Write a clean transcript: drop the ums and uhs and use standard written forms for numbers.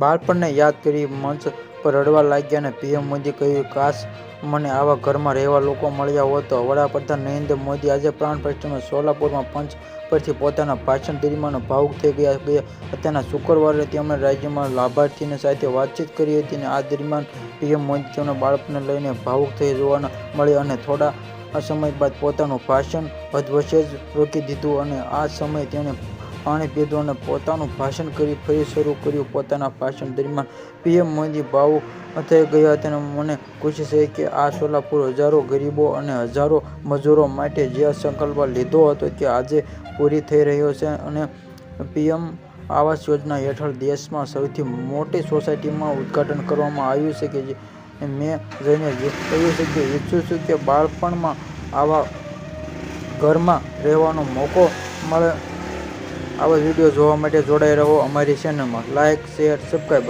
બાળપણને યાદ કરી મંચ પર રડવા લાગ્યા અને પીએમ મોદીએ કહ્યું, કાશ મને આવા ઘરમાં રહેવા લોકો મળ્યા હોત. વડાપ્રધાન નરેન્દ્ર મોદી આજે પ્રાણ પ્રતિષ્ઠામાં સોલાપુરમાં પંચ પરથી પોતાના ભાષણ દરમિયાન ભાવુક થઈ ગયા હતા. શુક્રવારે તેમણે રાજ્યમાં લાભાર્થીઓ સાથે વાતચીત કરી હતી. આ દરમિયાન પીએમ મોદી તેમના બાળપણને લઈને ભાવુક થઈ જોવા મળ્યા અને થોડા સમય બાદ પોતાનું ભાષણ અધવચ્ચે જ રોકી દીધું અને આ સમયે તેમણે પાણી પીધું અને પોતાનું ભાષણ ફરી શરૂ કર્યું. પોતાના ભાષણ દરમિયાન પીએમ મોદી ભાવુક થઈ ગયા હતા. મને ખુશી છે કે આ સોલાપુર હજારો ગરીબો અને હજારો મજૂરો માટે જે સંકલ્પ લીધો હતો તે આજે પૂરી થઈ રહ્યો છે અને પીએમ આવાસ યોજના હેઠળ દેશમાં સૌથી મોટી સોસાયટીમાં ઉદ્ઘાટન કરવામાં આવ્યું છે કે મેં જઈને કહ્યું છે કે ઈચ્છું છું કે બાળપણમાં આવા ઘરમાં રહેવાનો મોકો મળે. આવા વિડીયો જોવા માટે જોડાઈ રહો અમારી ચેનલમાં. Like, share, subscribe.